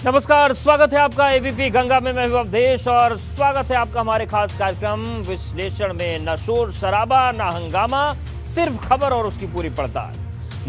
नमस्कार, स्वागत है आपका एबीपी गंगा में। मैं हूं अवधेश और स्वागत है आपका हमारे खास कार्यक्रम विश्लेषण में। न शोर शराबा, न हंगामा, सिर्फ खबर और उसकी पूरी पड़ताल।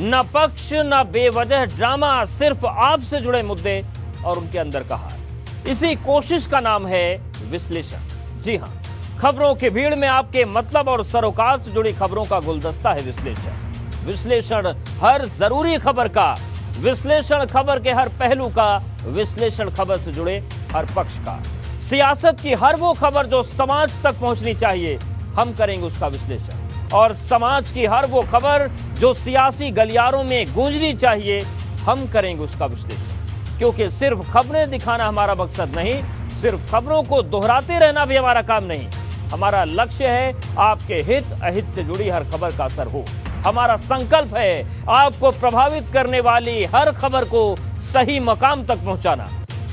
न पक्ष न बेवजह ड्रामा, सिर्फ आपसे जुड़े मुद्दे और उनके अंदर का हाल। इसी कोशिश का नाम है विश्लेषण। जी हां, खबरों की भीड़ में आपके मतलब और सरोकार से जुड़ी खबरों का गुलदस्ता है विश्लेषण। विश्लेषण हर जरूरी खबर का, विश्लेषण खबर के हर पहलू का, विश्लेषण खबर से जुड़े हर पक्ष का। सियासत की हर वो खबर जो समाज तक पहुंचनी चाहिए, हम करेंगे उसका विश्लेषण। और समाज की हर वो खबर जो सियासी गलियारों में गूंजनी चाहिए, हम करेंगे उसका विश्लेषण। क्योंकि सिर्फ खबरें दिखाना हमारा मकसद नहीं, सिर्फ खबरों को दोहराते रहना भी हमारा काम नहीं। हमारा लक्ष्य है आपके हित अहित से जुड़ी हर खबर का असर हो। हमारा संकल्प है आपको प्रभावित करने वाली हर खबर को सही मकाम तक पहुंचाना।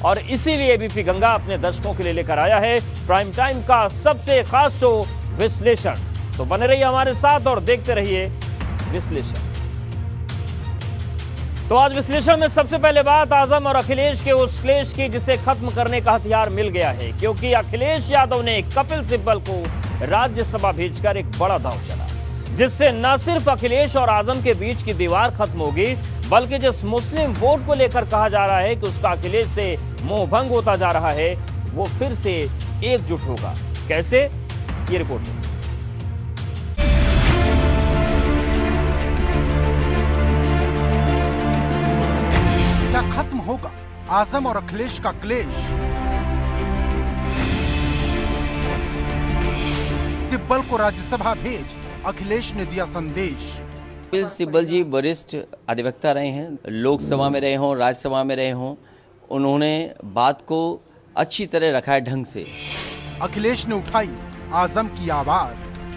और इसीलिए एबीपी गंगा अपने दर्शकों के लिए लेकर आया है प्राइम टाइम का सबसे खास शो विश्लेषण। तो बने रहिए हमारे साथ और देखते रहिए विश्लेषण। तो आज विश्लेषण में सबसे पहले बात आजम और अखिलेश के उस क्लेश की जिसे खत्म करने का हथियार मिल गया है। क्योंकि अखिलेश यादव ने कपिल सिब्बल को राज्यसभा भेजकर एक बड़ा दांव चला, जिससे न सिर्फ अखिलेश और आजम के बीच की दीवार खत्म होगी, बल्कि जिस मुस्लिम वोट को लेकर कहा जा रहा है कि उसका अखिलेश से मोहभंग होता जा रहा है, वो फिर से एकजुट होगा। कैसे, ये रिपोर्ट है। क्या खत्म होगा आजम और अखिलेश का क्लेश? सिब्बल को राज्यसभा भेज, अखिलेश ने दिया संदेश। कपिल सिब्बल जी वरिष्ठ अधिवक्ता रहे हैं, लोकसभा में रहे हों, राज्यसभा में रहे हों, उन्होंने बात को अच्छी तरह रखा है ढंग से। अखिलेश ने उठाई आजम की आवाज,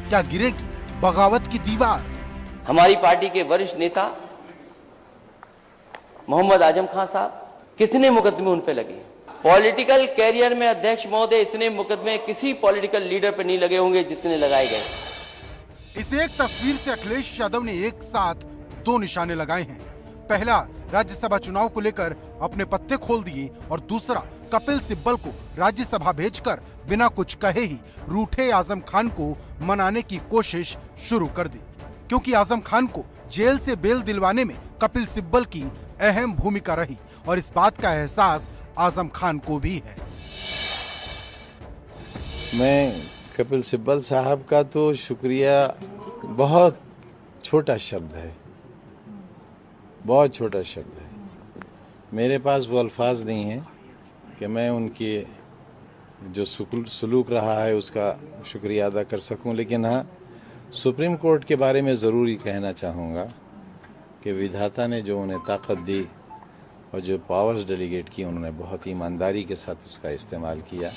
क्या गिरेगी बगावत की दीवार? हमारी पार्टी के वरिष्ठ नेता मोहम्मद आजम खान साहब, कितने मुकदमे उन पे लगे। पॉलिटिकल कैरियर में अध्यक्ष महोदय इतने मुकदमे किसी पॉलिटिकल लीडर पे नहीं लगे होंगे जितने लगाए गए। इस एक तस्वीर से अखिलेश यादव ने एक साथ दो निशाने लगाए हैं। पहला, राज्यसभा चुनाव को लेकर अपने पत्ते खोल दिए, और दूसरा, कपिल सिब्बल को राज्यसभा भेजकर बिना कुछ कहे ही रूठे आजम खान को मनाने की कोशिश शुरू कर दी। क्योंकि आजम खान को जेल से बेल दिलवाने में कपिल सिब्बल की अहम भूमिका रही, और इस बात का एहसास आजम खान को भी है। मैं कपिल सिब्बल साहब का तो शुक्रिया, बहुत छोटा शब्द है, बहुत छोटा शब्द है। मेरे पास वो अल्फाज नहीं है कि मैं उनकी जो सलूक रहा है उसका शुक्रिया अदा कर सकूं। लेकिन हाँ, सुप्रीम कोर्ट के बारे में ज़रूर ही कहना चाहूँगा कि विधाता ने जो उन्हें ताकत दी और जो पावर्स डेलीगेट की, उन्होंने बहुत ही ईमानदारी के साथ उसका इस्तेमाल किया।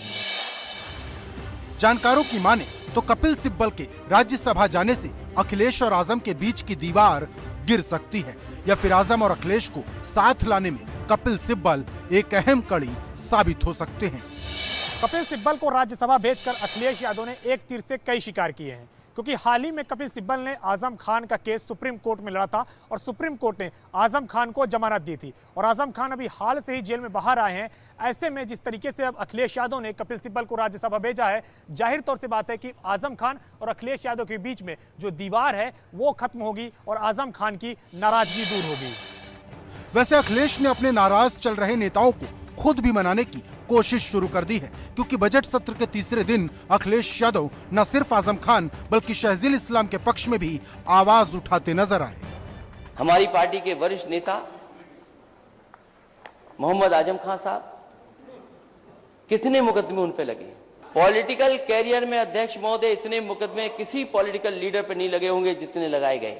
जानकारों की माने तो कपिल सिब्बल के राज्यसभा जाने से अखिलेश और आजम के बीच की दीवार गिर सकती है, या फिर आजम और अखिलेश को साथ लाने में कपिल सिब्बल एक अहम कड़ी साबित हो सकते हैं। कपिल सिब्बल को राज्यसभा भेजकर अखिलेश यादव ने एक तीर से कई शिकार किए हैं। क्योंकि हाल ही में कपिल सिब्बल ने आजम खान का केस सुप्रीम कोर्ट में लड़ा था और सुप्रीम कोर्ट ने आजम खान को जमानत दी थी, और आजम खान अभी हाल से ही जेल में बाहर आए हैं। ऐसे में जिस तरीके से अब अखिलेश यादव ने कपिल सिब्बल को राज्यसभा भेजा है, जाहिर तौर से बात है कि आजम खान और अखिलेश यादव के बीच में जो दीवार है वो खत्म होगी और आजम खान की नाराजगी दूर होगी। वैसे अखिलेश ने अपने नाराज चल रहे नेताओं को खुद भी मनाने की कोशिश शुरू कर दी है, क्योंकि बजट सत्र के तीसरे दिन अखिलेश यादव न सिर्फ आजम खान बल्कि शहजील इस्लाम के पक्ष में भी आवाज उठाते नजर आए। हमारी पार्टी के वरिष्ठ नेता मोहम्मद आजम खान साहब, कितने मुकदमे उन पे लगे। पॉलिटिकल कैरियर में अध्यक्ष महोदय इतने मुकदमे किसी पॉलिटिकल लीडर पे नहीं लगे होंगे जितने लगाए गए,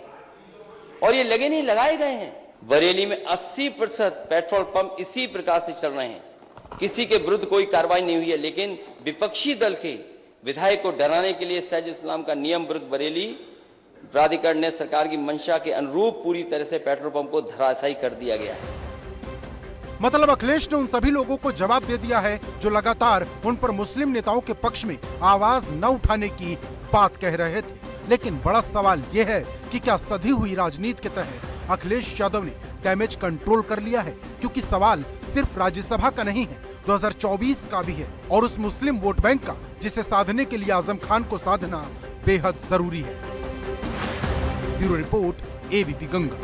और ये लगे नहीं, लगाए गए हैं। बरेली में 80% पेट्रोल पंप इसी प्रकार से चल रहे हैं, किसी के विरुद्ध कोई कार्रवाई नहीं हुई है। लेकिन विपक्षी दल के विधायक को डराने के लिए सहज इस्लाम का नियम विरुद्ध बरेली प्राधिकरण ने सरकार की मंशा के अनुरूप पूरी तरह से पेट्रोल पंप को धराशायी कर दिया गया है। मतलब अखिलेश ने उन सभी लोगों को जवाब दे दिया है जो लगातार उन पर मुस्लिम नेताओं के पक्ष में आवाज न उठाने की बात कह रहे थे। लेकिन बड़ा सवाल यह है कि क्या सधी हुई राजनीति के तहत अखिलेश यादव ने डैमेज कंट्रोल कर लिया है, क्योंकि सवाल सिर्फ राज्यसभा का नहीं है, 2024 का भी है, और उस मुस्लिम वोट बैंक का जिसे साधने के लिए आजम खान को साधना बेहद जरूरी है। Bureau report, ABP Ganga.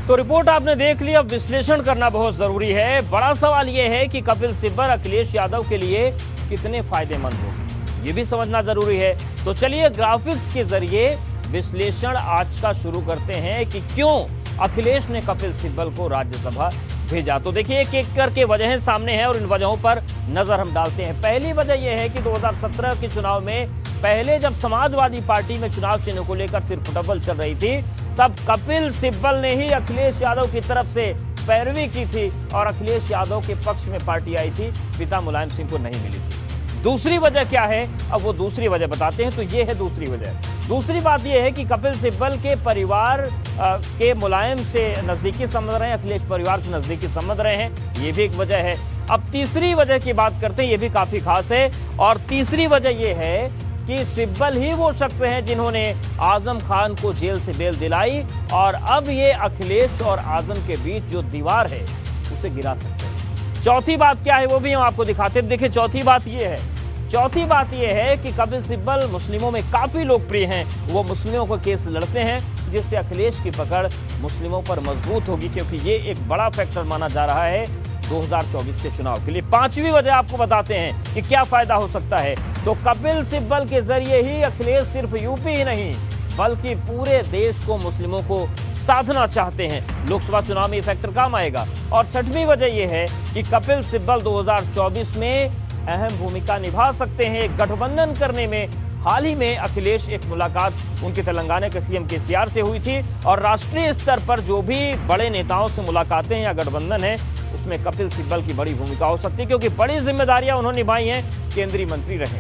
तो रिपोर्ट आपने देख ली, अब विश्लेषण करना बहुत जरूरी है। बड़ा सवाल यह है कि कपिल सिब्बल अखिलेश यादव के लिए कितने फायदेमंद होंगे, ये भी समझना जरूरी है। तो चलिए ग्राफिक्स के जरिए विश्लेषण आज का शुरू करते हैं कि क्यों अखिलेश ने कपिल सिब्बल को राज्यसभा भेजा। तो देखिए एक एक करके वजहें सामने हैं और इन वजहों पर नजर हम डालते हैं। पहली वजह यह है कि 2017 के चुनाव में पहले जब समाजवादी पार्टी में चुनाव चिन्ह को लेकर सिर्फ डबल चल रही थी, तब कपिल सिब्बल ने ही अखिलेश यादव की तरफ से पैरवी की थी और अखिलेश यादव के पक्ष में पार्टी आई थी, पिता मुलायम सिंह को नहीं मिली थी। दूसरी वजह क्या है, अब वो दूसरी वजह बताते हैं। तो ये है दूसरी वजह। दूसरी बात यह है कि कपिल सिब्बल के परिवार के मुलायम से नजदीकी संबंध रहे हैं, अखिलेश परिवार से नजदीकी संबंध रहे हैं, ये भी एक वजह है। अब तीसरी वजह की बात करते हैं, ये भी काफी खास है। और तीसरी वजह यह है कि सिब्बल ही वो शख्स हैं जिन्होंने आजम खान को जेल से बेल दिलाई और अब ये अखिलेश और आजम के बीच जो दीवार है उसे गिरा सकते हैं। चौथी बात क्या है वो भी हम आपको दिखाते हैं। देखिए चौथी बात ये है कि कपिल सिब्बल मुस्लिमों में काफी लोकप्रिय हैं। वो मुस्लिमों को केस लड़ते हैं जिससे अखिलेश की पकड़ मुस्लिमों पर मजबूत होगी, क्योंकि ये एक बड़ा फैक्टर माना जा रहा है 2024 के चुनाव के लिए। पांचवी वजह आपको बताते हैं कि क्या फायदा हो सकता है। तो कपिल सिब्बल के जरिए ही अखिलेश सिर्फ यूपी ही नहीं बल्कि पूरे देश को मुस्लिमों को साधना चाहते हैं। लोकसभा चुनाव में ये फैक्टर काम आएगा। और छठवीं वजह यह है कि कपिल सिब्बल 2024 में अहम भूमिका निभा सकते हैं गठबंधन करने में। हाल ही में अखिलेश एक मुलाकात उनके तेलंगाना के सीएम केसीआर से हुई थी और राष्ट्रीय स्तर पर जो भी बड़े नेताओं से मुलाकातें या गठबंधन है उसमें कपिल सिब्बल की बड़ी भूमिका हो सकती है, क्योंकि बड़ी जिम्मेदारियां उन्होंने निभाई हैं, केंद्रीय मंत्री रहे।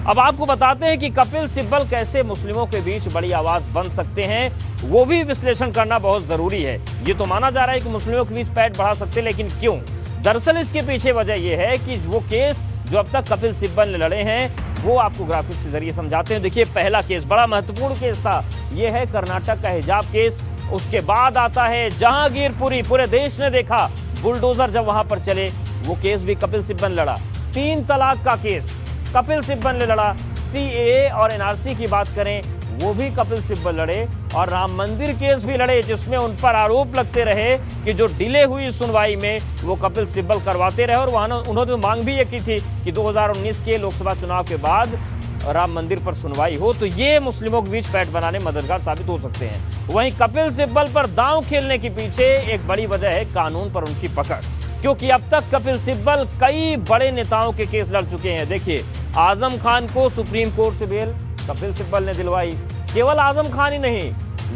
अब आपको बताते हैं कि कपिल सिब्बल कैसे मुस्लिमों के बीच बड़ी आवाज बन सकते हैं, वो भी विश्लेषण करना बहुत जरूरी है। ये तो माना जा रहा है कि मुस्लिमों के बीच पैठ बढ़ा सकते हैं, लेकिन क्यों? दरअसल इसके पीछे वजह यह है कि वो केस जो अब तक कपिल सिब्बल ने लड़े हैं वो आपको ग्राफिक्स के जरिए समझाते हैं। देखिए पहला केस बड़ा महत्वपूर्ण केस था, ये है कर्नाटक का हिजाब केस। उसके बाद आता है जहांगीरपुरी, पूरे देश ने देखा बुलडोजर जब वहां पर चले, वो केस भी कपिल सिब्बल ने लड़ा। 3 तलाक का केस कपिल सिब्बल ने लड़ा। सीएए और एनआरसी की बात करें वो भी कपिल सिब्बल लड़े। और राम मंदिर केस भी लड़े जिसमें उन पर आरोप लगते रहे कि जो डिले हुई सुनवाई में वो कपिल सिब्बल करवाते रहे। और वहां उन्होंने मांग भी ये की थी कि 2019 के लोकसभा चुनाव के बाद राम मंदिर पर सुनवाई हो, तो ये मुस्लिमों के बीच पैठ बनाने मददगार साबित हो सकते हैं। वहीं कपिल सिब्बल पर दांव खेलने के पीछे एक बड़ी वजह है कानून पर उनकी पकड़, क्योंकि अब तक कपिल सिब्बल कई बड़े नेताओं के केस लड़ चुके हैं। देखिए आजम खान को सुप्रीम कोर्ट से बेल कपिल सिब्बल ने दिलवाई। केवल आजम खान ही नहीं,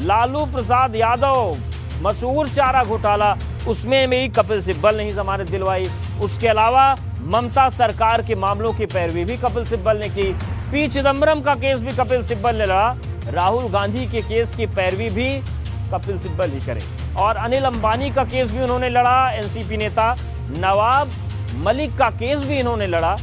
लालू प्रसाद यादव मशहूर चारा घोटाला, उसमें भी कपिल सिब्बल ने ही जमानत दिलवाई। उसके अलावा ममता सरकार के मामलों की पैरवी भी कपिल सिब्बल ने की। पी चिदम्बरम का केस भी कपिल सिब्बल ने लड़ा। राहुल गांधी के केस की पैरवी भी कपिल सिब्बल ही करे। और अनिल अंबानी का केस भी उन्होंने लड़ा, एनसीपी नेता। नवाब मलिक का केस भी इन्होंने लड़ा।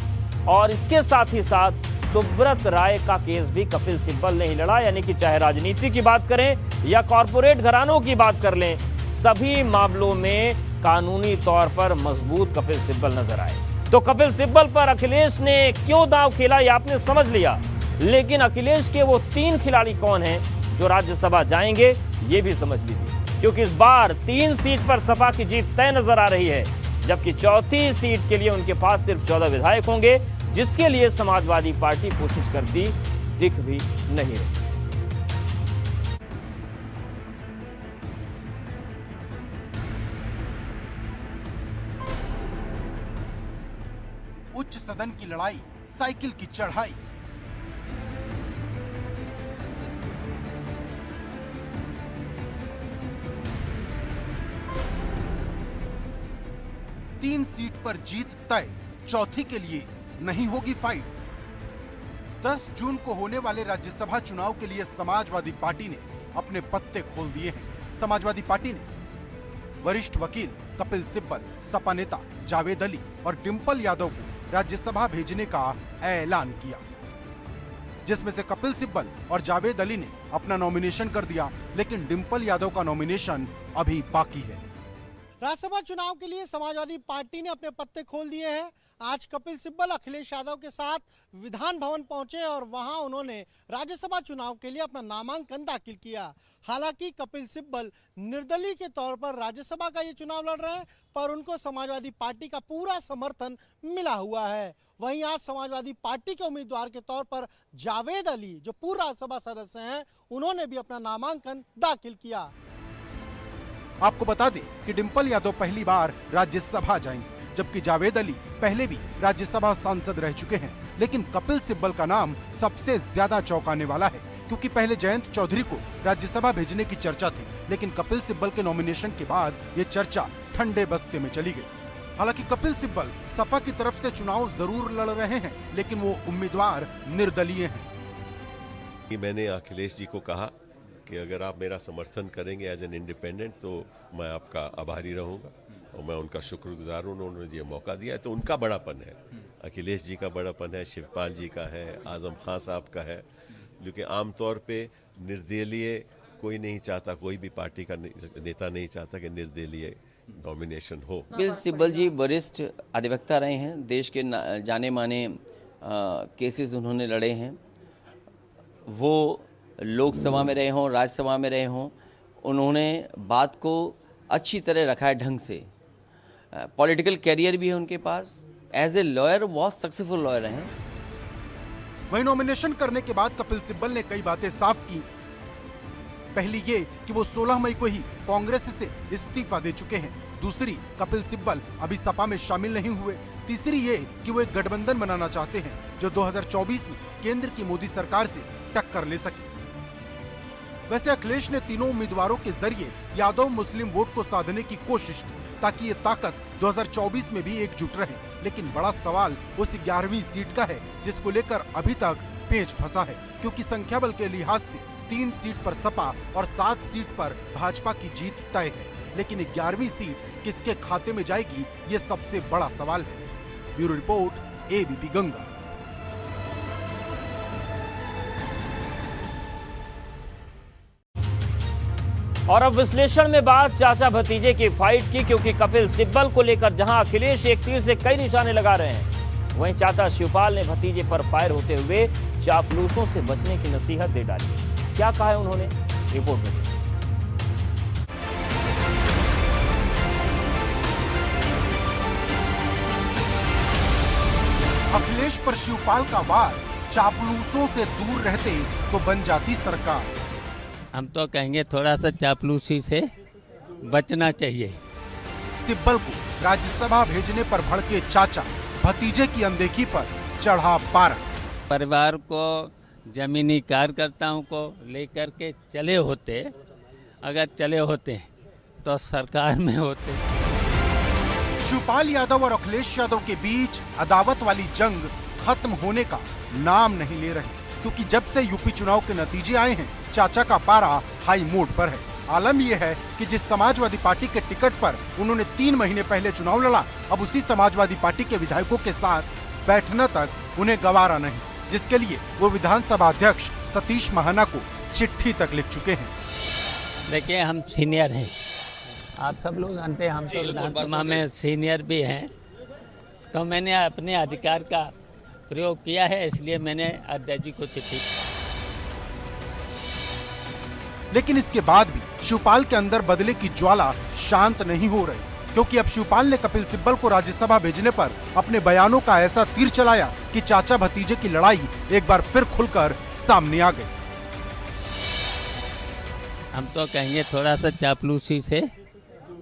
और इसके साथ ही साथ सुब्रत राय का केस भी कपिल सिब्बल ने ही लड़ा। यानी कि चाहे राजनीति की बात करें या कॉरपोरेट घरानों की बात कर लें, सभी मामलों में कानूनी तौर पर मजबूत कपिल सिब्बल नजर आए। तो कपिल सिब्बल पर अखिलेश ने क्यों दांव खेला ये आपने समझ लिया, लेकिन अखिलेश के वो 3 खिलाड़ी कौन हैं जो राज्यसभा जाएंगे ये भी समझ लीजिए, क्योंकि इस बार 3 सीट पर सपा की जीत तय नजर आ रही है, जबकि चौथी सीट के लिए उनके पास सिर्फ 14 विधायक होंगे, जिसके लिए समाजवादी पार्टी कोशिश करती दिख भी नहीं रही। उच्च सदन की लड़ाई, साइकिल की चढ़ाई। तीन सीट पर जीत तय, चौथी के लिए नहीं होगी फाइट। 10 जून को होने वाले राज्यसभा चुनाव के लिए समाजवादी पार्टी ने अपने पत्ते खोल दिए हैं। समाजवादी पार्टी ने वरिष्ठ वकील कपिल सिब्बल, सपा नेता जावेद अली और डिंपल यादव को राज्यसभा भेजने का ऐलान किया, जिसमें से कपिल सिब्बल और जावेद अली ने अपना नॉमिनेशन कर दिया, लेकिन डिंपल यादव का नॉमिनेशन अभी बाकी है। राज्यसभा चुनाव के लिए समाजवादी पार्टी ने अपने पत्ते खोल दिए हैं। आज कपिल सिब्बल अखिलेश यादव के साथ विधान भवन पहुंचे और वहां उन्होंने राज्यसभा चुनाव के लिए अपना नामांकन दाखिल किया। हालांकि कपिल सिब्बल निर्दलीय के तौर पर राज्यसभा का ये चुनाव लड़ रहे हैं, पर उनको समाजवादी पार्टी का पूरा समर्थन मिला हुआ है। वहीं आज समाजवादी पार्टी के उम्मीदवार के तौर पर जावेद अली, जो पूर्व राज्यसभा सदस्य हैं, उन्होंने भी अपना नामांकन दाखिल किया। आपको बता दें कि डिंपल यादव पहली बार राज्यसभा जाएंगे, जबकि जावेद अली पहले भी राज्यसभा सांसद रह चुके हैं। लेकिन कपिल सिब्बल का नाम सबसे ज्यादा चौंकाने वाला है, क्योंकि पहले जयंत चौधरी को राज्यसभा भेजने की चर्चा थी, लेकिन कपिल सिब्बल के नॉमिनेशन के बाद ये चर्चा ठंडे बस्ते में चली गई। हालांकि कपिल सिब्बल सपा की तरफ से चुनाव जरूर लड़ रहे हैं, लेकिन वो उम्मीदवार निर्दलीय हैं। मैंने अखिलेश जी को कहा कि अगर आप मेरा समर्थन करेंगे एज एन इंडिपेंडेंट तो मैं आपका आभारी रहूंगा और मैं उनका शुक्रगुजार हूं। उन्होंने ये मौका दिया है तो उनका बड़ापन है, अखिलेश जी का बड़ापन है, शिवपाल जी का है, आजम खान साहब का है। क्योंकि आमतौर पे निर्दलीय कोई नहीं चाहता, कोई भी पार्टी का नेता नहीं चाहता कि निर्दलीय नॉमिनेशन हो। कपिल सिब्बल जी वरिष्ठ अधिवक्ता रहे हैं, देश के जाने माने केसेस उन्होंने लड़े हैं। वो लोकसभा में रहे हों, राज्यसभा में रहे हों, उन्होंने बात को अच्छी तरह रखा है ढंग से। पॉलिटिकल कैरियर भी है उनके पास, एज ए लॉयर बहुत सक्सेसफुल लॉयर हैं। वहीं नॉमिनेशन करने के बाद कपिल सिब्बल ने कई बातें साफ की। पहली ये कि वो 16 मई को ही कांग्रेस से इस्तीफा दे चुके हैं। दूसरी, कपिल सिब्बल अभी सपा में शामिल नहीं हुए। तीसरी ये कि वो एक गठबंधन बनाना चाहते हैं जो 2024 में केंद्र की मोदी सरकार से टक्कर ले सके। वैसे अखिलेश ने तीनों उम्मीदवारों के जरिए यादव मुस्लिम वोट को साधने की कोशिश की, ताकि ये ताकत 2024 में भी एकजुट रहे। लेकिन बड़ा सवाल उस 11वीं सीट का है, जिसको लेकर अभी तक पेच फंसा है, क्योंकि संख्या बल के लिहाज से 3 सीट पर सपा और 7 सीट पर भाजपा की जीत तय है। लेकिन 11वीं सीट किसके खाते में जाएगी, ये सबसे बड़ा सवाल है। Bureau report, ABP Ganga. और अब विश्लेषण में बात चाचा भतीजे की फाइट की, क्योंकि कपिल सिब्बल को लेकर जहां अखिलेश एक तीर से कई निशाने लगा रहे हैं, वहीं चाचा शिवपाल ने भतीजे पर फायर होते हुए चापलूसों से बचने की नसीहत दे डाली। क्या कहा है उन्होंने, रिपोर्ट में। अखिलेश पर शिवपाल का वार, चापलूसों से दूर रहते तो बन जाती सरकार। हम तो कहेंगे थोड़ा सा चापलूसी से बचना चाहिए। सिब्बल को राज्यसभा भेजने पर भड़के चाचा, भतीजे की अनदेखी पर चढ़ा पारा। परिवार को, जमीनी कार्यकर्ताओं को लेकर के चले होते, अगर चले होते तो सरकार में होते। शिवपाल यादव और अखिलेश यादव के बीच अदावत वाली जंग खत्म होने का नाम नहीं ले रही, क्योंकि जब से यूपी चुनाव के नतीजे आए हैं, चाचा का पारा हाई मोड पर है। आलम यह है कि जिस समाजवादी पार्टी के टिकट पर उन्होंने 3 महीने पहले चुनाव लड़ा, अब उसी समाजवादी पार्टी के विधायकों के साथ बैठना तक उन्हें गवारा नहीं, जिसके लिए वो विधानसभा अध्यक्ष सतीश महाना को चिट्ठी तक लिख चुके हैं। देखिए, हम सीनियर हैं, आप सब लोग जानते हैं, हम तो विधानसभा में सीनियर भी हैं, तो मैंने अपने अधिकार का प्रयोग किया है, इसलिए मैंने अध्यक्ष जी को चिट्ठी। लेकिन इसके बाद भी शिवपाल के अंदर बदले की ज्वाला शांत नहीं हो रही, क्योंकि अब शिवपाल ने कपिल सिब्बल को राज्यसभा भेजने पर अपने बयानों का ऐसा तीर चलाया कि चाचा भतीजे की लड़ाई एक बार फिर खुलकर सामने आ गई। हम तो कहेंगे थोड़ा सा चापलूसी से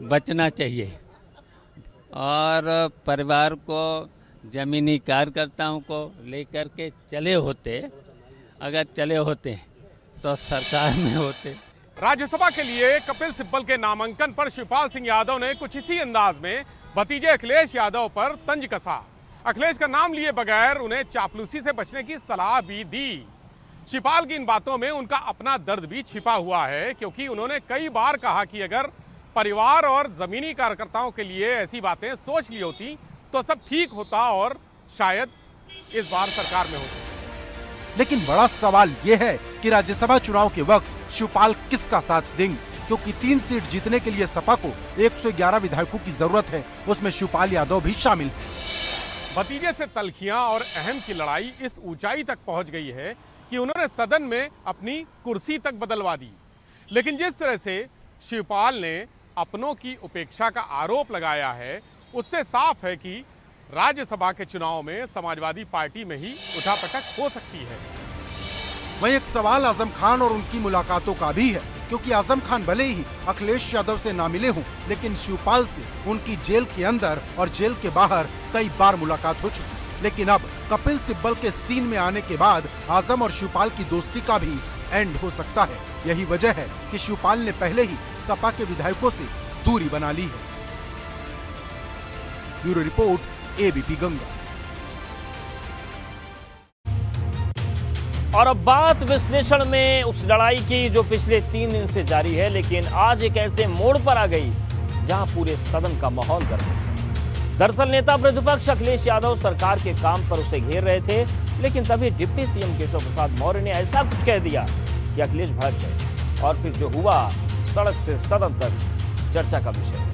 बचना चाहिए और परिवार को, जमीनी कार्यकर्ताओं को लेकर के चले होते, अगर चले होते तो सरकार में होते। राज्यसभा के लिए कपिल सिब्बल के नामांकन पर शिवपाल सिंह यादव ने कुछ इसी अंदाज में भतीजे अखिलेश यादव पर तंज कसा। अखिलेश का नाम लिए बगैर उन्हें चापलूसी से बचने की सलाह भी दी। शिवपाल की इन बातों में उनका अपना दर्द भी छिपा हुआ है, क्योंकि उन्होंने कई बार कहा कि अगर परिवार और जमीनी कार्यकर्ताओं के लिए ऐसी बातें सोच ली होती तो सब ठीक होता और शायद इस बार सरकार में होती। लेकिन बड़ा सवाल यह है कि राज्यसभा चुनाव के वक्त शिवपाल किसका साथ देंगे, क्योंकि 3 सीट जीतने के लिए सपा को 111 विधायकों की जरूरत है, उसमें शिवपाल यादव भी शामिल है। भतीजे से तलखियां और अहम की लड़ाई इस ऊंचाई तक पहुंच गई है कि उन्होंने सदन में अपनी कुर्सी तक बदलवा दी। लेकिन जिस तरह से शिवपाल ने अपनों की उपेक्षा का आरोप लगाया है, उससे साफ है कि राज्यसभा के चुनाव में समाजवादी पार्टी में ही उठापटक हो सकती है। वहीं एक सवाल आजम खान और उनकी मुलाकातों का भी है, क्योंकि आजम खान भले ही अखिलेश यादव से ना मिले हों, लेकिन शिवपाल से उनकी जेल के अंदर और जेल के बाहर कई बार मुलाकात हो चुकी। लेकिन अब कपिल सिब्बल के सीन में आने के बाद आजम और शिवपाल की दोस्ती का भी एंड हो सकता है। यही वजह है कि शिवपाल ने पहले ही सपा के विधायकों से दूरी बना ली है। Bureau report, ABP Ganga. और अब बात विश्लेषण में उस लड़ाई की जो पिछले 3 दिन से जारी है, लेकिन आज एक ऐसे मोड़ पर आ गई जहां पूरे सदन का माहौल गर्म है। दरअसल नेता प्रतिपक्ष अखिलेश यादव सरकार के काम पर उसे घेर रहे थे, लेकिन तभी डिप्टी सीएम केशव प्रसाद मौर्य ने ऐसा कुछ कह दिया कि अखिलेश भड़क गए और फिर जो हुआ सड़क से सदन तक चर्चा का विषय।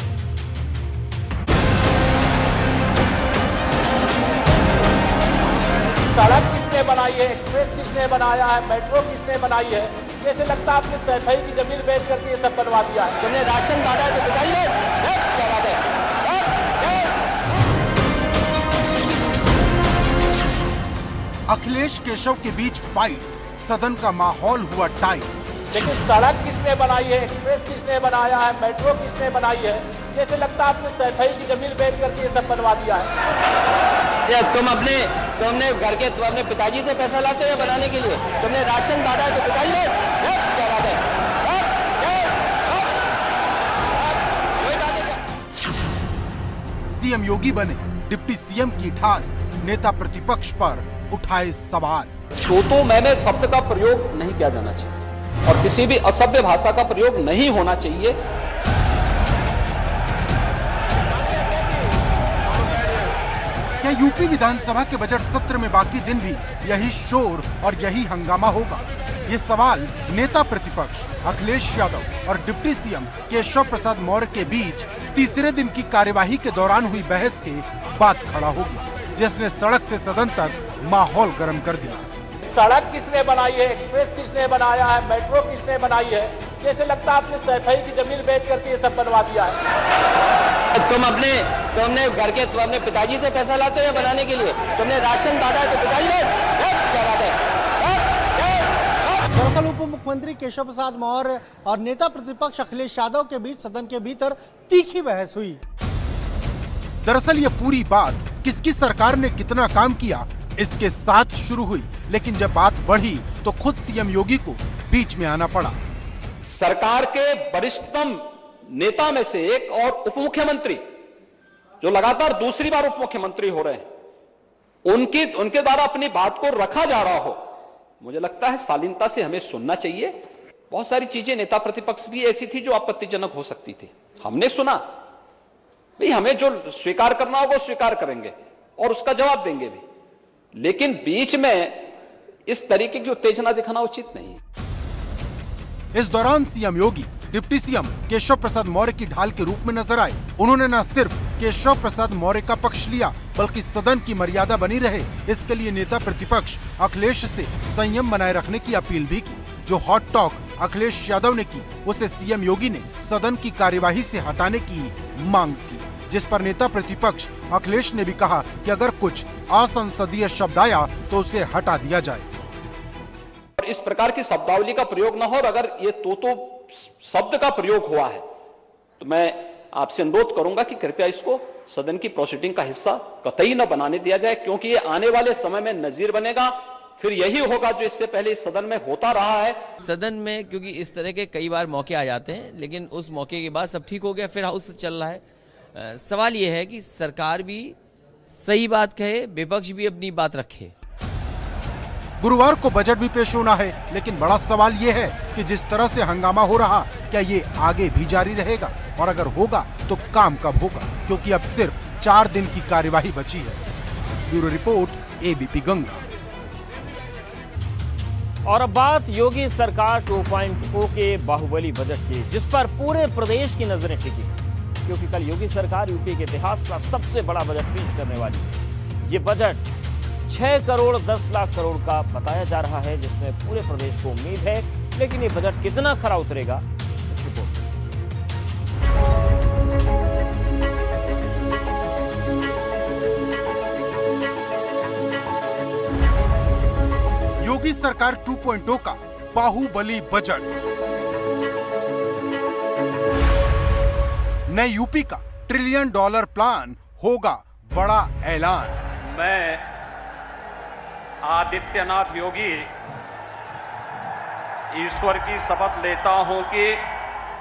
सड़क किसने बनाई है, एक्सप्रेस किसने बनाया है, मेट्रो किसने बनाई है, जैसे लगता है आपने सैफई की जमीन बेच करके ये सब बनवा दिया है। तुमने राशन बांटा है तो बताइए, क्या बात है? अखिलेश केशव के बीच फाइट, सदन का माहौल हुआ टाइट। लेकिन सड़क किसने बनाई है, एक्सप्रेस किसने बनाया है, मेट्रो किसने बनाई है, जैसे लगता है आपने सैफई की जमीन बेच करके ये सब बनवा दिया है। तुमने घर के अपने पिताजी से पैसा लाते हो बनाने के लिए, तुमने राशन बांटा है तो बताइए, क्या बात है? सीएम योगी बने, डिप्टी सीएम की ढाल, नेता प्रतिपक्ष पर उठाए सवाल। तो मैंने शब्द का प्रयोग नहीं किया जाना चाहिए और किसी भी असभ्य भाषा का प्रयोग नहीं होना चाहिए। क्या यूपी विधानसभा के बजट सत्र में बाकी दिन भी यही शोर और यही हंगामा होगा? ये सवाल नेता प्रतिपक्ष अखिलेश यादव और डिप्टी सीएम केशव प्रसाद मौर्य के बीच तीसरे दिन की कार्यवाही के दौरान हुई बहस के बाद खड़ा हो गया, जिसने सड़क से सदन तक माहौल गर्म कर दिया। सड़क किसने बनाई है, एक्सप्रेस किसने बनाया है, मेट्रो किसने बनाई है, जैसे लगता है आपने सैफई की जमीन बेच करके ये सब बनवा दिया है। तुमने घर के अपने पिताजी से पैसा लाते हो बनाने के लिए, तुमने राशन बांटा है तो बताइए, क्या बात है? दरअसल उप मुख्यमंत्री केशव प्रसाद मौर्य और नेता प्रतिपक्ष अखिलेश यादव के बीच सदन के भीतर तीखी बहस हुई। दरअसल ये पूरी बात किसकी सरकार ने कितना काम किया इसके साथ शुरू हुई, लेकिन जब बात बढ़ी तो खुद सीएम योगी को बीच में आना पड़ा। सरकार के वरिष्ठतम नेता में से एक और उप मुख्यमंत्री जो लगातार दूसरी बार उप मुख्यमंत्री हो रहे हैं, उनके द्वारा अपनी बात को रखा जा रहा हो, मुझे लगता है शालीनता से हमें सुनना चाहिए। बहुत सारी चीजें नेता प्रतिपक्ष भी ऐसी थी जो आपत्तिजनक हो सकती थी, हमने सुना। भाई हमें जो स्वीकार करना होगा स्वीकार करेंगे और उसका जवाब देंगे भी, लेकिन बीच में इस तरीके की उत्तेजना दिखाना उचित नहीं है। इस दौरान सीएम योगी डिप्टी सीएम केशव प्रसाद मौर्य की ढाल के रूप में नजर आए। उन्होंने न सिर्फ केशव प्रसाद मौर्य का पक्ष लिया, बल्कि सदन की मर्यादा बनी रहे इसके लिए नेता प्रतिपक्ष अखिलेश से संयम बनाए रखने की अपील भी की। जो हॉट टॉक अखिलेश यादव ने की, उसे सीएम योगी ने सदन की कार्यवाही से हटाने की मांग की, जिस पर नेता प्रतिपक्ष अखिलेश ने भी कहा कि अगर कुछ असंसदीय शब्द आया तो उसे हटा दिया जाए। इस प्रकार की शब्दावली का प्रयोग न हो, और अगर ये तो शब्द का प्रयोग हुआ है तो मैं आपसे अनुरोध करूंगा कि कृपया इसको सदन की प्रोसीडिंग का हिस्सा कतई न बनाने दिया जाए, क्योंकि ये आने वाले समय में नजीर बनेगा। फिर यही होगा जो इससे पहले इस सदन में होता रहा है। सदन में क्योंकि इस तरह के कई बार मौके आ जाते हैं, लेकिन उस मौके के बाद सब ठीक हो गया, फिर हाउस चल रहा है। सवाल ये है कि सरकार भी सही बात कहे, विपक्ष भी अपनी बात रखे। गुरुवार को बजट भी पेश होना है, लेकिन बड़ा सवाल ये है कि जिस तरह से हंगामा हो रहा, क्या ये आगे भी जारी रहेगा, और अगर होगा तो काम कब होगा, क्योंकि अब सिर्फ 4 दिन की कार्यवाही बची है। Bureau report, ABP Ganga. और अब बात योगी सरकार 2.0 के बाहुबली बजट की, जिस पर पूरे प्रदेश की नजरें टिकी हैं, क्योंकि कल योगी सरकार यूपी के इतिहास का सबसे बड़ा बजट पेश करने वाली है। ये बजट 6 करोड़ 10 लाख करोड़ का बताया जा रहा है, जिसमें पूरे प्रदेश को उम्मीद है। लेकिन ये बजट कितना खरा उतरेगा, इस रिपोर्ट में। योगी सरकार 2.0 का बाहुबली बजट। नए यूपी का $1 ट्रिलियन प्लान होगा बड़ा ऐलान। मैं आदित्यनाथ योगी ईश्वर की शपथ लेता हूं कि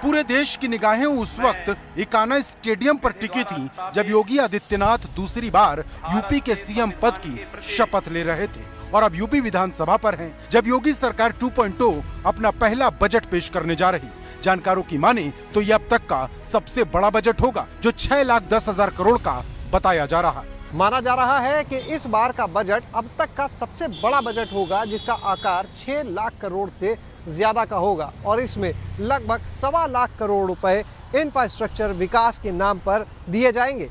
पूरे देश की निगाहें उस वक्त इकाना स्टेडियम पर टिकी थी जब योगी आदित्यनाथ दूसरी बार यूपी के सीएम पद की शपथ ले रहे थे, और अब यूपी विधानसभा पर हैं जब योगी सरकार 2.0 अपना पहला बजट पेश करने जा रही। जानकारों की माने तो यह अब तक का सबसे बड़ा बजट होगा, जो 6,10,000 करोड़ का बताया जा रहा है। माना जा रहा है कि इस बार का बजट अब तक का सबसे बड़ा बजट होगा, जिसका आकार 6 लाख करोड़ से ज्यादा का होगा, और इसमें लगभग 1.25 लाख करोड़ रुपए इंफ्रास्ट्रक्चर विकास के नाम पर दिए जाएंगे।